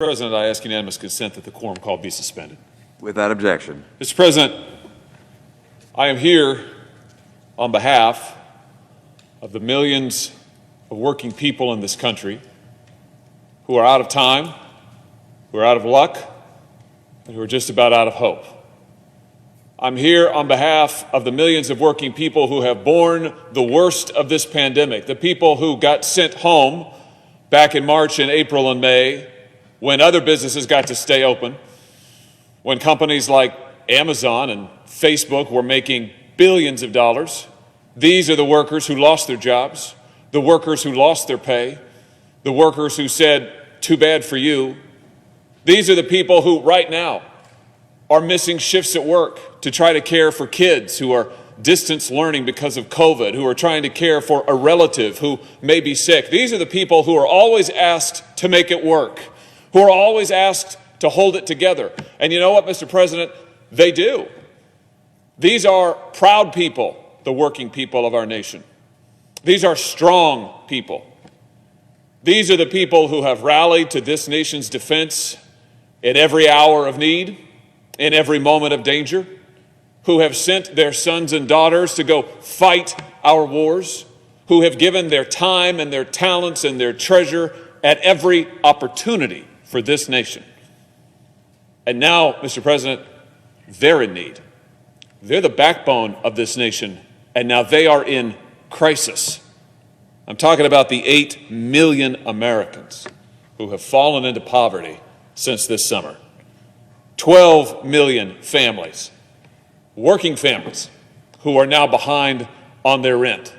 President, I ask unanimous consent that the quorum call be suspended. Without objection. Mr. President, I am here on behalf of the millions of working people in this country who are out of time, who are out of luck, and who are just about out of hope. I'm here on behalf of the millions of working people who have borne the worst of this pandemic, the people who got sent home back in March and April and May, when other businesses got to stay open, when companies like Amazon and Facebook were making billions of dollars. These are the workers who lost their jobs, the workers who lost their pay, the workers who said, "Too bad for you." These are the people who right now are missing shifts at work to try to care for kids who are distance learning because of COVID, who are trying to care for a relative who may be sick. These are the people who are always asked to make it work, who are always asked to hold it together. And you know what, Mr. President? They do. These are proud people, the working people of our nation. These are strong people. These are the people who have rallied to this nation's defense at every hour of need, in every moment of danger, who have sent their sons and daughters to go fight our wars, who have given their time and their talents and their treasure at every opportunity for this nation. And now, Mr. President, they're in need. They're the backbone of this nation, and now they are in crisis. I'm talking about the 8 million Americans who have fallen into poverty since this summer. 12 million families, working families, who are now behind on their rent.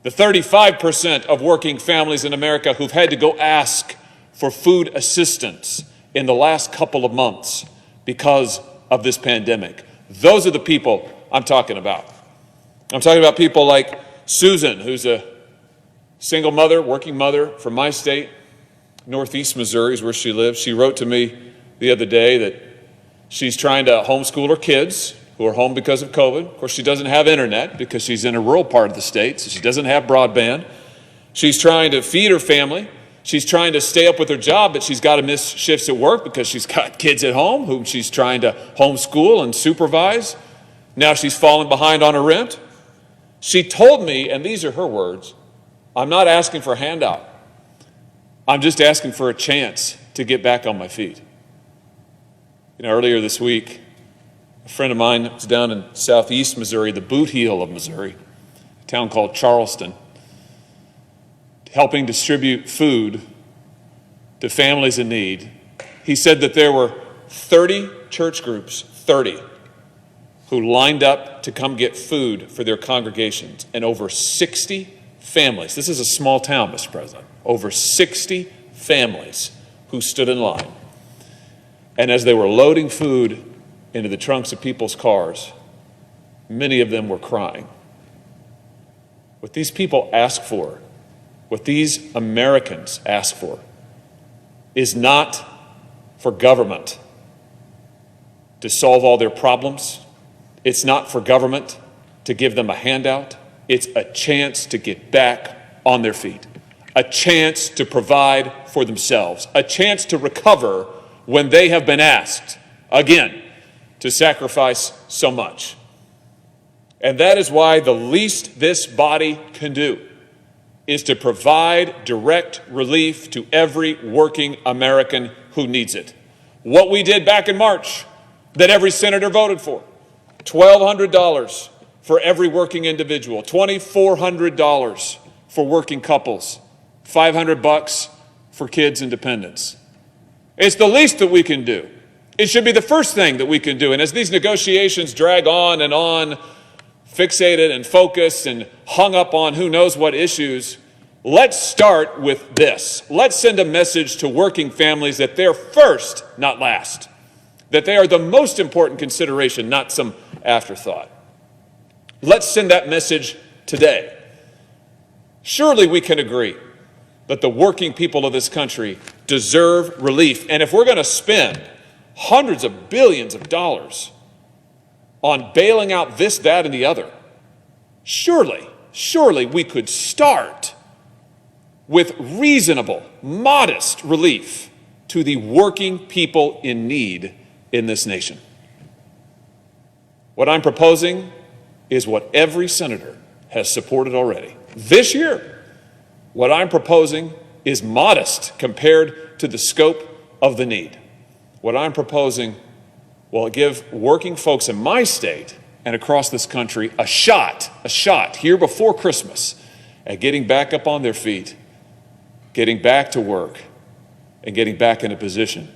The 35% of working families in America who've had to go ask for food assistance in the last couple of months because of this pandemic. Those are the people I'm talking about. I'm talking about people like Susan, who's a single mother, working mother from my state. Northeast Missouri is where she lives. She wrote to me the other day that she's trying to homeschool her kids who are home because of COVID. Of course, she doesn't have internet because she's in a rural part of the state, so she doesn't have broadband. She's trying to feed her family. She's trying to stay up with her job, but she's got to miss shifts at work because she's got kids at home whom she's trying to homeschool and supervise. Now she's falling behind on her rent. She told me, and these are her words, "I'm not asking for a handout. I'm just asking for a chance to get back on my feet." You know, earlier this week, a friend of mine was down in southeast Missouri, the boot heel of Missouri, a town called Charleston, helping distribute food to families in need. He said that there were 30 church groups, 30, who lined up to come get food for their congregations, and over 60 families, this is a small town, Mr. President, over 60 families who stood in line. And as they were loading food into the trunks of people's cars, many of them were crying. What these people ask for, what these Americans ask for, is not for government to solve all their problems. It's not for government to give them a handout. It's a chance to get back on their feet, a chance to provide for themselves, a chance to recover when they have been asked, again, to sacrifice so much. And that is why the least this body can do is to provide direct relief to every working American who needs it. What we did back in March, that every senator voted for, $1,200 for every working individual, $2,400 for working couples, $500 for kids and dependents. It's the least that we can do. It should be the first thing that we can do. And as these negotiations drag on and on, fixated and focused and hung up on who knows what issues, let's start with this. Let's send a message to working families that they're first, not last, that they are the most important consideration, not some afterthought. Let's send that message today. Surely we can agree that the working people of this country deserve relief. And if we're going to spend hundreds of billions of dollars on bailing out this, that, and the other, surely we could start with reasonable, modest relief to the working people in need in this nation. What I'm proposing is what every senator has supported already. This year, what I'm proposing is modest compared to the scope of the need. What I'm proposing will give working folks in my state and across this country a shot here before Christmas at getting back up on their feet, getting back to work, and getting back in a position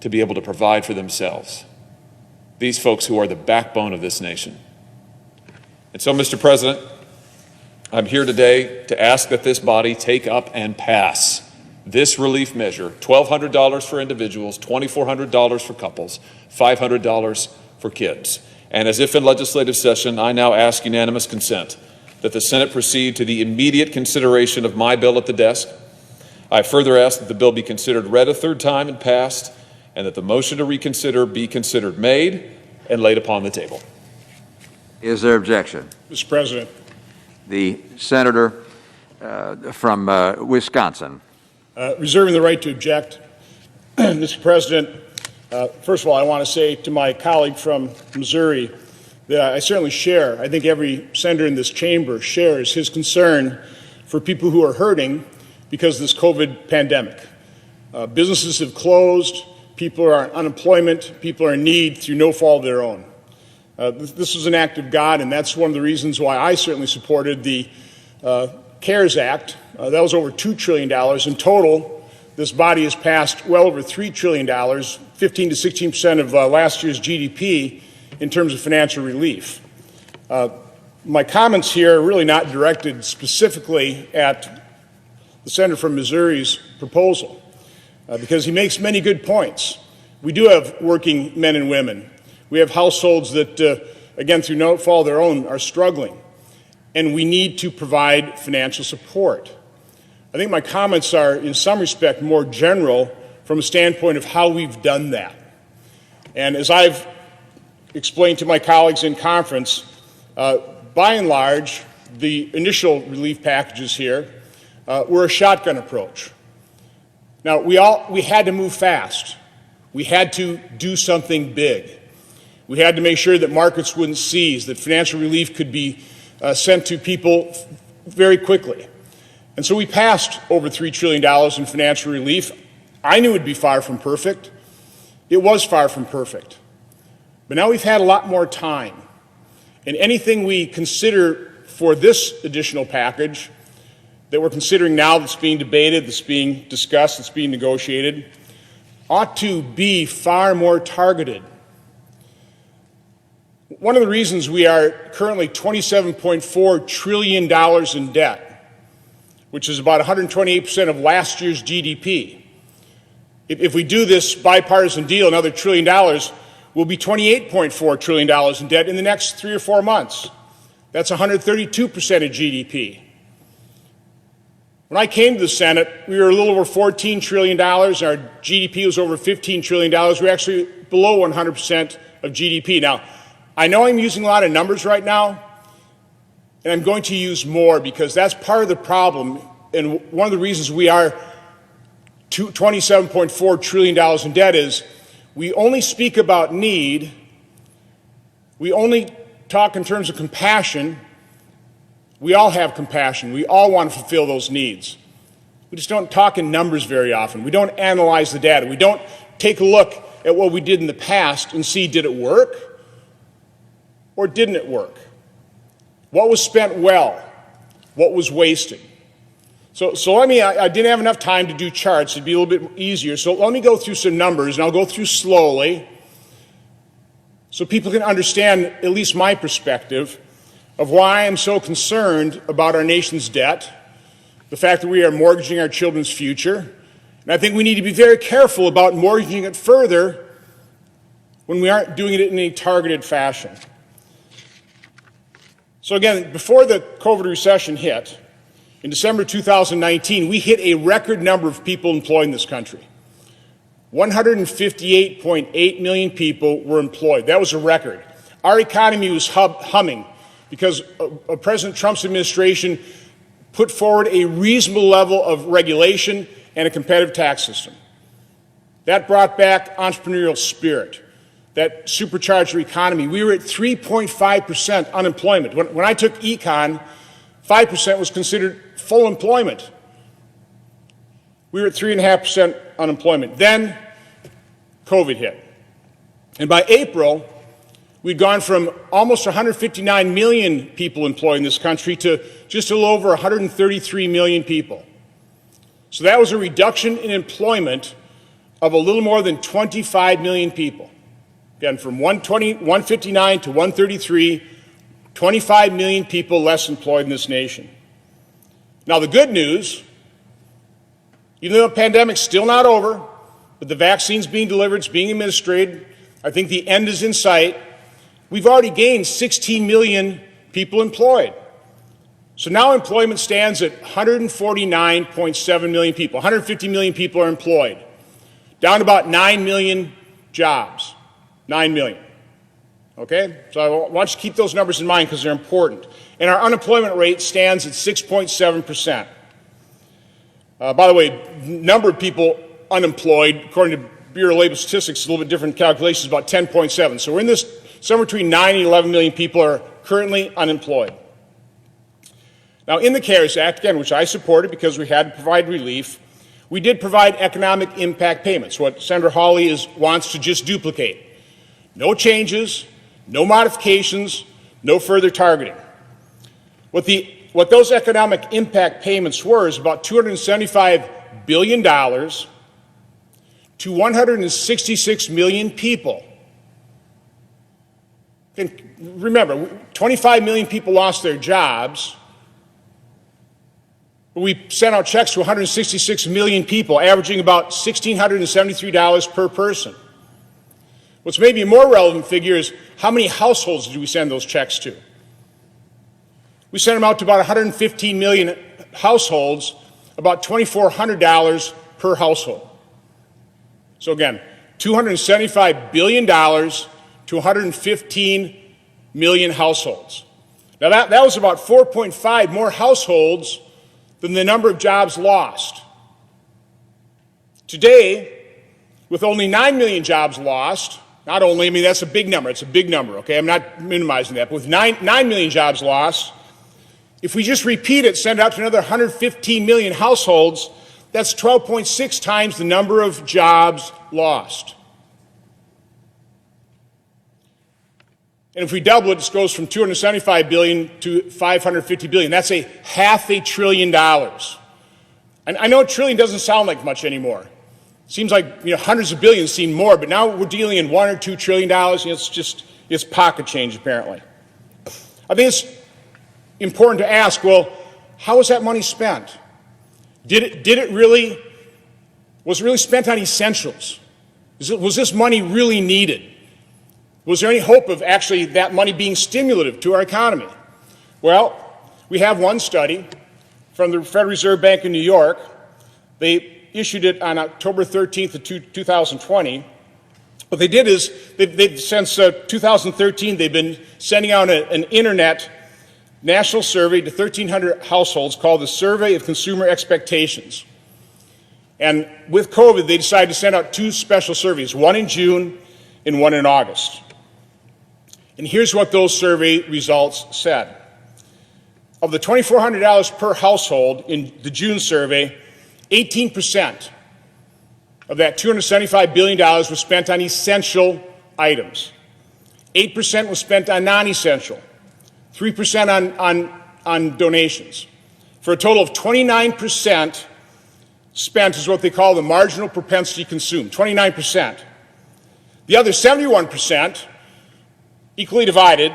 to be able to provide for themselves. These folks who are the backbone of this nation. And so, Mr. President, I'm here today to ask that this body take up and pass this relief measure, $1,200 for individuals, $2,400 for couples, $500 for kids. And as if in legislative session, I now ask unanimous consent that the Senate proceed to the immediate consideration of my bill at the desk. I further ask that the bill be considered read a third time and passed, and that the motion to reconsider be considered made and laid upon the table. Is there objection? Mr. President. The senator from Wisconsin. Reserving the right to object. Mr. President, first of all, I want to say to my colleague from Missouri that I certainly share, I think every senator in this chamber shares his concern for people who are hurting because of this COVID pandemic. Businesses have closed, people are on unemployment, people are in need through no fault of their own. This was an act of God, and that's one of the reasons why I certainly supported the CARES Act. That was over $2 trillion. In total, this body has passed well over $3 trillion, 15 to 16% of last year's GDP in terms of financial relief. My comments here are really not directed specifically at the senator from Missouri's proposal, because he makes many good points. We do have working men and women. We have households that, again, through no fault of their own, are struggling, and we need to provide financial support. I think my comments are, in some respect, more general from a standpoint of how we've done that. And as I've explained to my colleagues in conference, by and large, the initial relief packages here were a shotgun approach. Now, we had to move fast. We had to do something big. We had to make sure that markets wouldn't seize, that financial relief could be sent to people very quickly. And so we passed over $3 trillion in financial relief. I knew it would be far from perfect. It was far from perfect. But now we've had a lot more time. And anything we consider for this additional package that we're considering now, that's being debated, that's being discussed, that's being negotiated, ought to be far more targeted. One of the reasons we are currently $27.4 trillion in debt, which is about 128% of last year's GDP. If we do this bipartisan deal, another $1 trillion, we'll be $28.4 trillion in debt in the next 3 or 4 months. That's 132% of GDP. When I came to the Senate, we were a little over $14 trillion. Our GDP was over $15 trillion. We're actually below 100% of GDP. Now, I know I'm using a lot of numbers right now, and I'm going to use more because that's part of the problem, and one of the reasons we are $27.4 trillion in debt is we only speak about need, we only talk in terms of compassion. We all have compassion. We all want to fulfill those needs. We just don't talk in numbers very often. We don't analyze the data. We don't take a look at what we did in the past and see, did it work or didn't it work? What was spent well? What was wasted? So I didn't have enough time to do charts. It'd be a little bit easier. So let me go through some numbers, and I'll go through slowly so people can understand at least my perspective of why I am so concerned about our nation's debt, the fact that we are mortgaging our children's future. And I think we need to be very careful about mortgaging it further when we aren't doing it in a targeted fashion. So again, before the COVID recession hit, in December 2019, we hit a record number of people employed in this country. 158.8 million people were employed. That was a record. Our economy was humming because President Trump's administration put forward a reasonable level of regulation and a competitive tax system. That brought back entrepreneurial spirit. That supercharged our economy. We were at 3.5% unemployment. When I took econ, 5% was considered full employment. We were at 3.5% unemployment. Then COVID hit. And by April, we'd gone from almost 159 million people employed in this country to just a little over 133 million people. So that was a reduction in employment of a little more than 25 million people. Again, from 159 to 133, 25 million people less employed in this nation. Now, the good news, even though the pandemic's still not over, but the vaccine's being delivered, it's being administered, I think the end is in sight, we've already gained 16 million people employed. So now employment stands at 149.7 million people. 150 million people are employed, down to about 9 million jobs. 9 million. Okay? So I want you to keep those numbers in mind because they're important. And our unemployment rate stands at 6.7%. By the way, number of people unemployed, according to Bureau of Labor Statistics, a little bit different calculations, about 10.7. So we're in this, somewhere between 9 and 11 million people are currently unemployed. Now, in the CARES Act, again, which I supported because we had to provide relief, we did provide economic impact payments, what Senator Hawley wants to just duplicate. No changes, no modifications, no further targeting. What those economic impact payments were is about $275 billion to 166 million people. And remember, 25 million people lost their jobs. We sent out checks to 166 million people, averaging about $1,673 per person. What's maybe a more relevant figure is how many households did we send those checks to? We sent them out to about 115 million households, about $2,400 per household. So again, $275 billion to 115 million households. Now that was about 4.5 more households than the number of jobs lost. Today, with only 9 million jobs lost, not only, I mean, that's a big number, it's a big number, okay? I'm not minimizing that, but with 9 million jobs lost, if we just repeat it, send it out to another 115 million households, that's 12.6 times the number of jobs lost. And if we double it, it goes from $275 billion to $550 billion. That's a $500 billion. And I know $1 trillion doesn't sound like much anymore. Seems like hundreds of billions seem more, but now we're dealing in $1 or $2 trillion. It's pocket change apparently. I think it's important to ask, well, how was that money spent? Was it really spent on essentials? Was this money really needed? Was there any hope of actually that money being stimulative to our economy? Well, we have one study from the Federal Reserve Bank in New York. They issued it on October 13th of 2020. What they did is, since 2013, they've been sending out an internet national survey to 1,300 households called the Survey of Consumer Expectations. And with COVID, they decided to send out 2 special surveys, one in June and one in August. And here's what those survey results said. Of the $2,400 per household in the June survey, 18% of that $275 billion was spent on essential items. 8% was spent on non-essential. 3% on donations. For a total of 29% spent is what they call the marginal propensity to consume, 29%. The other 71%, equally divided,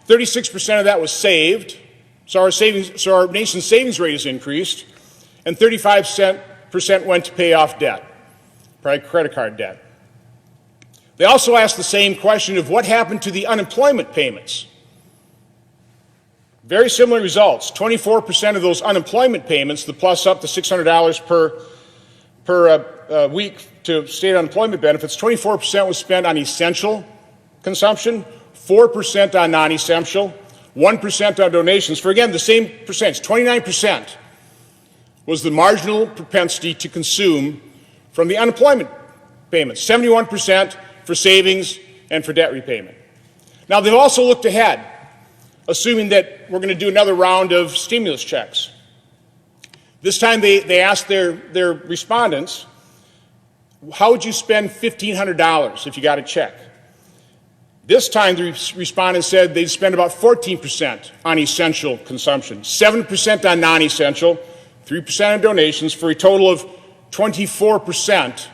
36% of that was saved, so our nation's savings rate has increased, and 35% went to pay off debt, probably credit card debt. They also asked the same question of what happened to the unemployment payments. Very similar results. 24% of those unemployment payments, the plus up to $600 per week to state unemployment benefits, 24% was spent on essential consumption, 4% on non-essential, 1% on donations, for again the same percentage, 29% was the marginal propensity to consume from the unemployment payments, 71% for savings and for debt repayment. Now, they've also looked ahead, assuming that we're going to do another round of stimulus checks. This time they asked their respondents, how would you spend $1,500 if you got a check? This time the respondents said they'd spend about 14% on essential consumption, 7% on non-essential, 3% on donations, for a total of 24%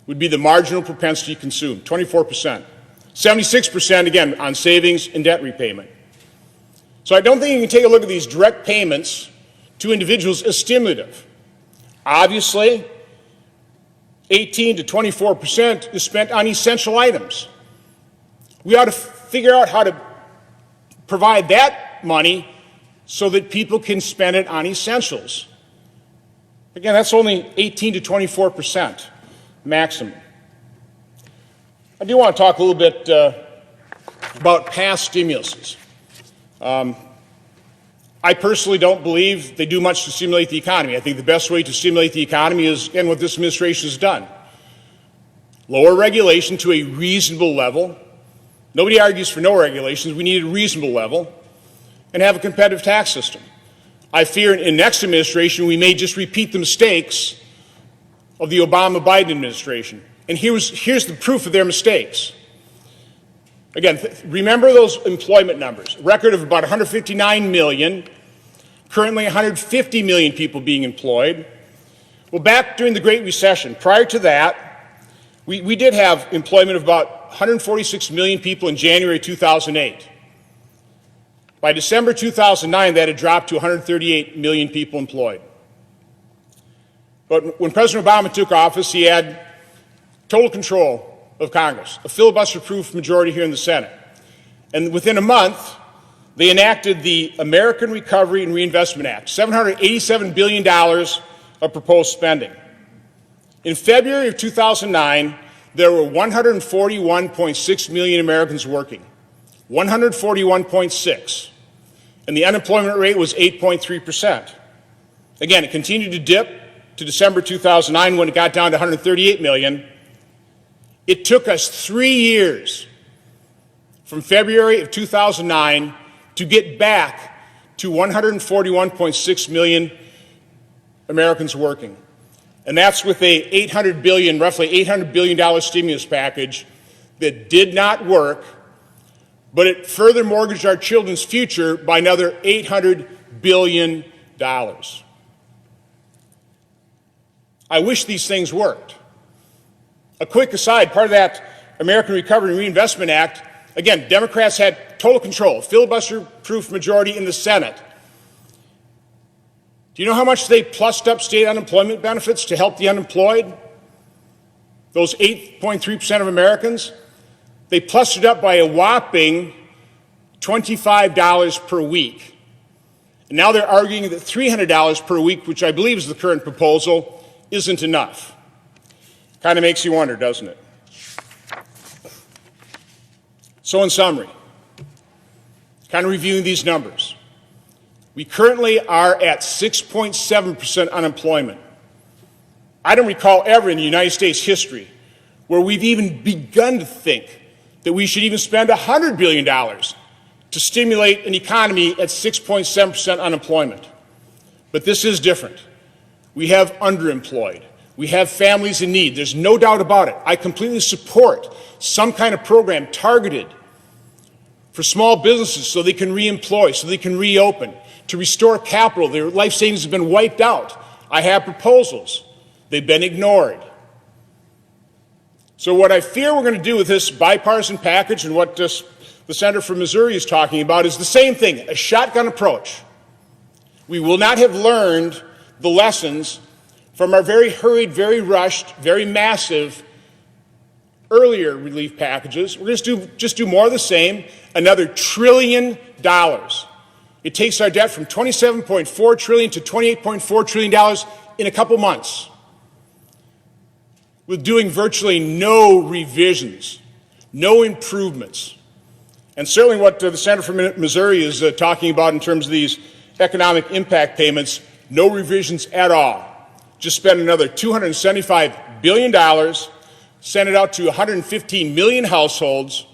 would be the marginal propensity to consume, 24%. 76%, again, on savings and debt repayment. So I don't think you can take a look at these direct payments to individuals as stimulative. Obviously, 18 to 24% is spent on essential items. We ought to figure out how to provide that money so that people can spend it on essentials. Again, that's only 18 to 24% maximum. I do want to talk a little bit about past stimuluses. I personally don't believe they do much to stimulate the economy. I think the best way to stimulate the economy is, again, what this administration has done. Lower regulation to a reasonable level. Nobody argues for no regulations. We need a reasonable level. And have a competitive tax system. I fear in next administration we may just repeat the mistakes of the Obama-Biden administration. And here's the proof of their mistakes. Again, remember those employment numbers. A record of about 159 million, currently 150 million people being employed. Well, back during the Great Recession, prior to that, we did have employment of about 146 million people in January 2008. By December 2009, that had dropped to 138 million people employed. But when President Obama took office, he had total control of Congress, a filibuster-proof majority here in the Senate. And within a month, they enacted the American Recovery and Reinvestment Act, $787 billion of proposed spending. In February of 2009, there were 141.6 million Americans working, 141.6, and the unemployment rate was 8.3%. Again, it continued to dip to December 2009 when it got down to 138 million. It took us 3 years from February of 2009 to get back to 141.6 million Americans working. And that's with a roughly $800 billion stimulus package that did not work, but it further mortgaged our children's future by another $800 billion. I wish these things worked. A quick aside, part of that American Recovery and Reinvestment Act, again, Democrats had total control, filibuster-proof majority in the Senate. Do you know how much they plussed up state unemployment benefits to help the unemployed? Those 8.3% of Americans? They plussed it up by a whopping $25 per week. And now they're arguing that $300 per week, which I believe is the current proposal, isn't enough. Kind of makes you wonder, doesn't it? So in summary, kind of reviewing these numbers, we currently are at 6.7% unemployment. I don't recall ever in the United States history where we've even begun to think that we should even spend $100 billion to stimulate an economy at 6.7% unemployment. But this is different. We have underemployed. We have families in need. There's no doubt about it. I completely support some kind of program targeted for small businesses so they can reemploy, so they can reopen, to restore capital. Their life savings have been wiped out. I have proposals. They've been ignored. So what I fear we're going to do with this bipartisan package and what the senator from Missouri is talking about is the same thing, a shotgun approach. We will not have learned the lessons from our very hurried, very rushed, very massive earlier relief packages. We're going to just do more of the same, another $1 trillion. It takes our debt from $27.4 trillion to $28.4 trillion in a couple months, with doing virtually no revisions, no improvements. And certainly what the senator from Missouri is talking about in terms of these economic impact payments, no revisions at all. Just spend another $275 billion send it out to 115 million households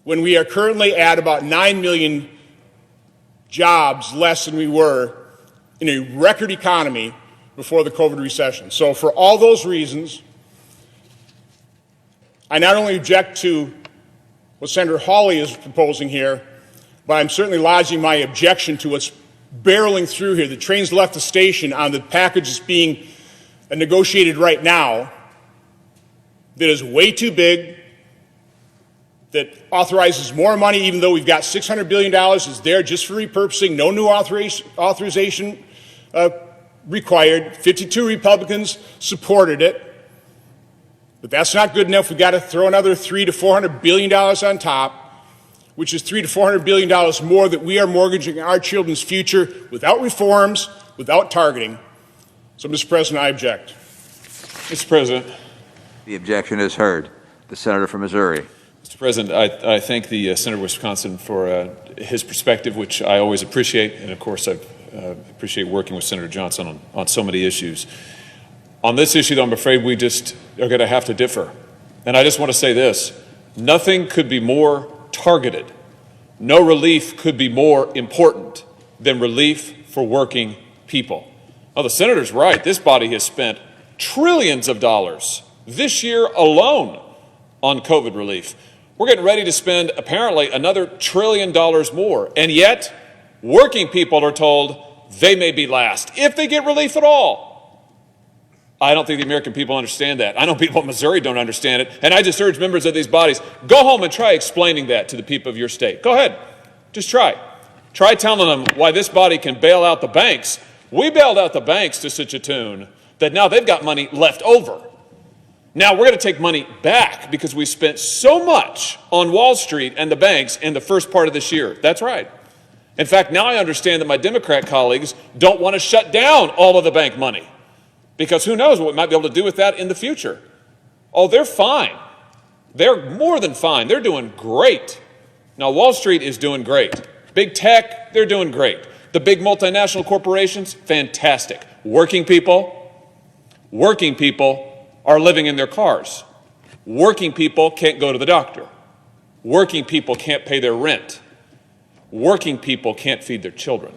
when we are currently at about 9 million jobs less than we were in a record economy before the COVID recession. So for all those reasons, I not only object to what Senator Hawley is proposing here, but I'm certainly lodging my objection to what's barreling through here. The train's left the station on the package that's being negotiated right now that is way too big, that authorizes more money, even though we've got $600 billion is there just for repurposing, no new authorization required. 52 Republicans supported it. But that's not good enough. We've got to throw another $300 to $400 billion on top, which is $300 to $400 billion more that we are mortgaging our children's future without reforms, without targeting. So, Mr. President, I object. Mr. President. The objection is heard. The senator from Missouri. Mr. President, I thank the Senator of Wisconsin for his perspective, which I always appreciate, and of course I appreciate working with Senator Johnson on so many issues. On this issue, though, I'm afraid we just are going to have to differ. And I just want to say this: nothing could be more targeted, no relief could be more important than relief for working people. Now, the senator's right. This body has spent trillions of dollars this year alone on COVID relief. We're getting ready to spend apparently another $1 trillion more, and yet working people are told they may be last, if they get relief at all. I don't think the American people understand that. I know people in Missouri don't understand it, and I just urge members of these bodies, go home and try explaining that to the people of your state. Go ahead, just try. Try telling them why this body can bail out the banks. We bailed out the banks to such a tune that now they've got money left over. Now we're going to take money back because we spent so much on Wall Street and the banks in the first part of this year. That's right. In fact, now I understand that my Democrat colleagues don't want to shut down all of the bank money, because who knows what we might be able to do with that in the future. Oh, they're fine. They're more than fine. They're doing great. Now, Wall Street is doing great. Big tech, they're doing great. The big multinational corporations, fantastic. Working people are living in their cars. Working people can't go to the doctor. Working people can't pay their rent. Working people can't feed their children.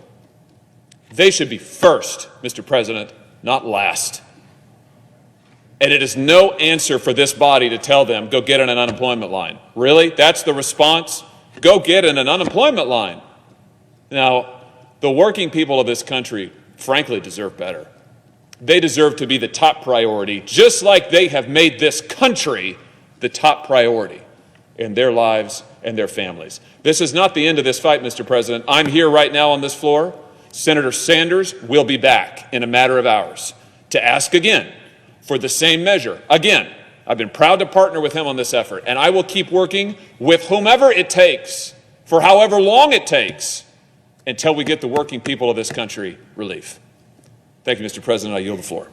They should be first, Mr. President, not last. And it is no answer for this body to tell them, go get in an unemployment line. Really? That's the response? Go get in an unemployment line. Now, the working people of this country, frankly, deserve better. They deserve to be the top priority, just like they have made this country the top priority in their lives and their families. This is not the end of this fight, Mr. President. I'm here right now on this floor. Senator Sanders will be back in a matter of hours to ask again for the same measure. Again, I've been proud to partner with him on this effort, and I will keep working with whomever it takes for however long it takes until we get the working people of this country relief. Thank you, Mr. President. I yield the floor.